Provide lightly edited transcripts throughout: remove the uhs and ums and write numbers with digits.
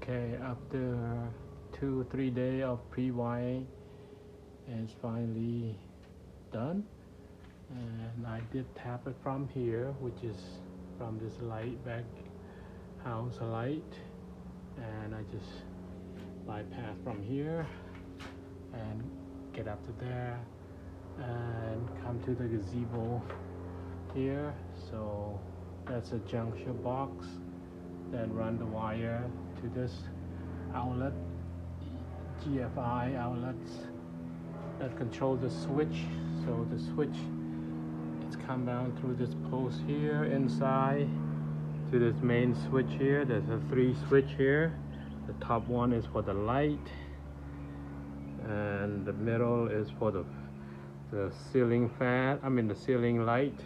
Okay, after 2 or 3 days of pre-wiring, it's finally done, and I did tap it from here, which is from this light back house light, and I just bypass from here and get up to there and come to the gazebo here. So that's a junction box that run the wire to this outlet, GFI outlets that control the switch. So the switch, it's come down through this post here inside to this main switch here. There's a 3 switch here. The top one is for the light, and the middle is for the ceiling fan, the ceiling light.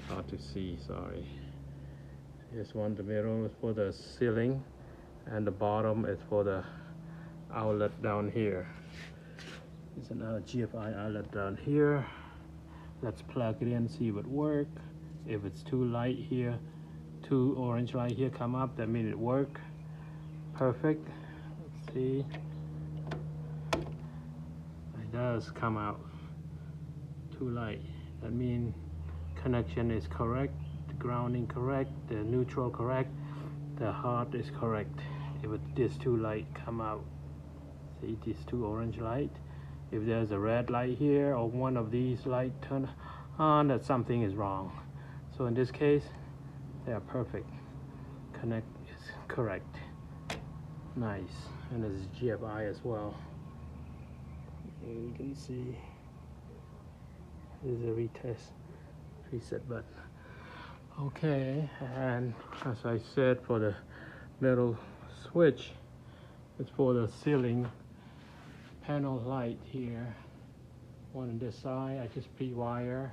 Hard to see, sorry. This one, the middle is for the ceiling, and the bottom is for the outlet down here. There's another GFI outlet down here. Let's plug it in, see if it works. If it's too light here, 2 orange light here come up, that means it work perfect. Let's see. It does come out 2 light. That means connection is correct, the grounding correct, the neutral correct, the hot is correct. If this 2 light come out, see these 2 orange light. If there's a red light here or one of these light turn on, that something is wrong. So in this case, they are perfect. Connect is correct. Nice. And this is GFI as well. You can see this is a retest reset button. Okay, and as I said, for the middle switch, it's for the ceiling panel light here. One on this side, I just pre-wire,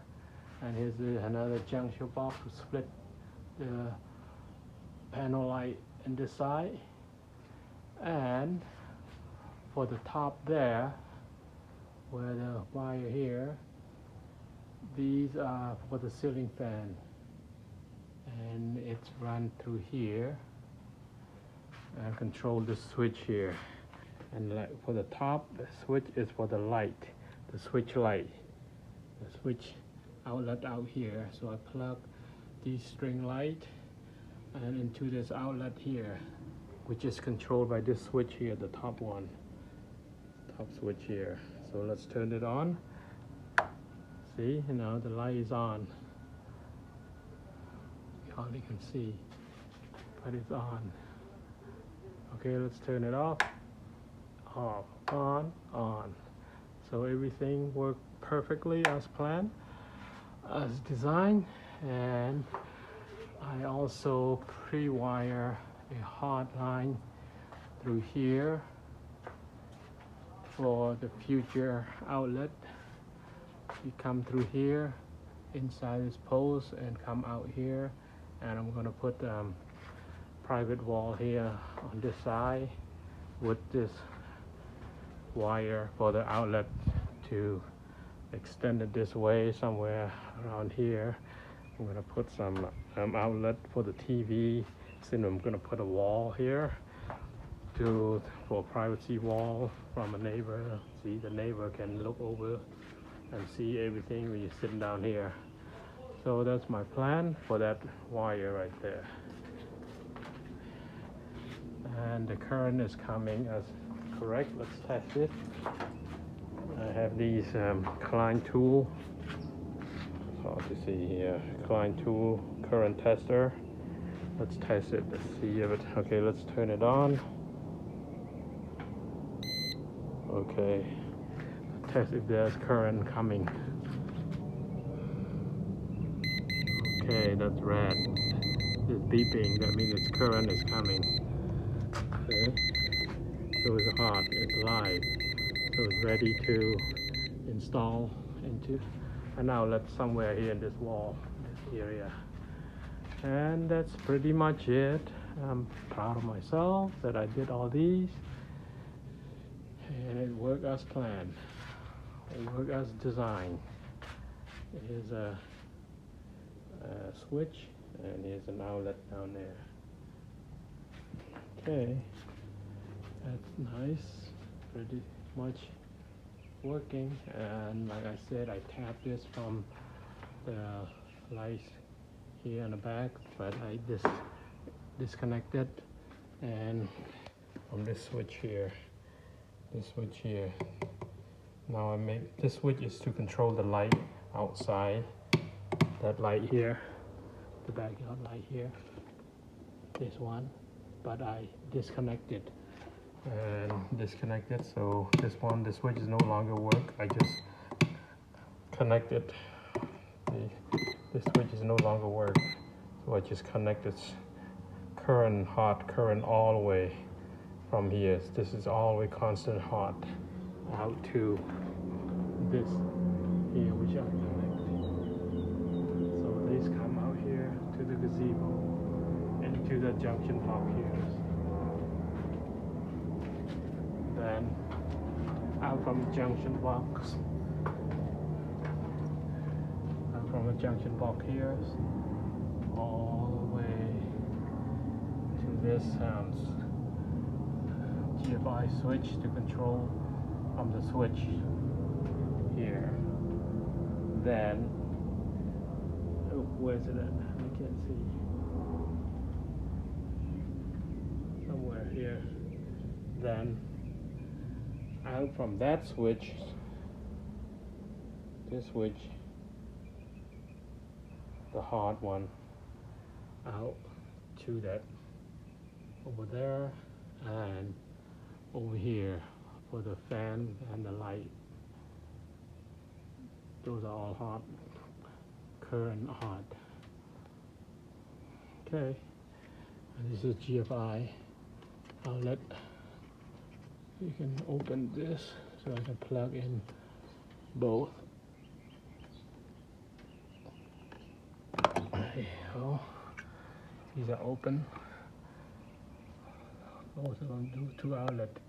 and here's another junction box to split the panel light in this side. And for the top there, where the wire here, these are for the ceiling fan, and it's run through here and control the switch here. And for the top, the switch is for the light, the switch light, the switch outlet out here. So I plug these string light and into this outlet here, which is controlled by this switch here, the top one, top switch here. So let's turn it on. See, now the light is on. You hardly can see, but it's on. Okay, let's turn it off. Off, on. So everything worked perfectly as planned, as designed. And I also pre-wire a hot line through here for the future outlet. You come through here inside this post and come out here, and I'm going to put private wall here on this side with this wire for the outlet to extend it this way somewhere around here. I'm going to put some outlet for the TV. So I'm going to put a wall here for privacy wall from a neighbor. See, the neighbor can look over and see everything when you're sitting down here. So that's my plan for that wire right there. And the current is coming as correct. Let's test it. I have these Klein tool. It's hard to see here. Klein tool current tester. Let's test it. Let's see if it. Okay, let's turn it on. Okay. Test if there's current coming. Okay, that's red. It's beeping. That means its current is coming. Okay. So it's hot. It's live. So it's ready to install into an outlet somewhere here in this wall, this area. And that's pretty much it. I'm proud of myself that I did all these, and it worked as planned. It worked as designed. Here's a switch, and here's an outlet down there. Okay, that's nice, pretty much working. And like I said, I tapped this from the lights here in the back, but I disconnected, and from this switch here, now I make this switch is to control the light outside, that light here, the backyard light here, this one, but I disconnected, so the switch is no longer work. I just connected, the switch is no longer work, so I just connected current, hot current all the way from here. This is all the way constant hot out to this here, which I connect. So these come out here to the gazebo and to the junction box here. Then out from the junction box, here, all the way to this GFI switch to control from the switch here. Then, where's it at? I can't see. Somewhere here. Then, out from that switch, this switch, the hard one, out to that over there and over here for the fan and the light. Those are all hot, current hot. Okay, and this is GFI outlet. You can open this so I can plug in both. There you go. These are open. Both of them do 2 outlets.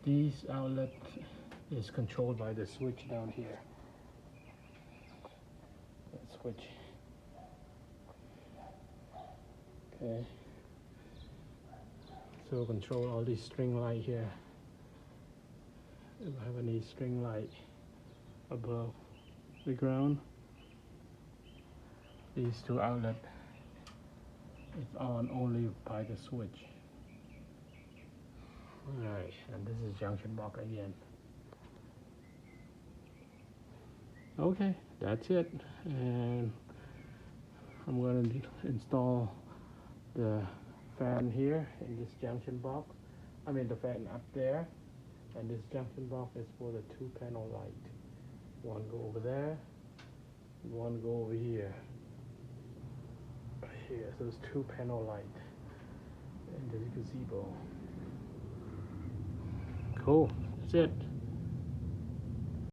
These outlet is controlled by the switch down here. That switch. Okay. So control all these string light here. If I have any string light above the ground, these 2 outlets is on only by the switch. Alright, and this is junction box again. Okay, that's it. And I'm going to install the fan here in this junction box. I mean the fan up there. And this junction box is for the 2 panel light. One go over there, one go over here. Here, so it's 2 panel light in the gazebo. Cool, that's it.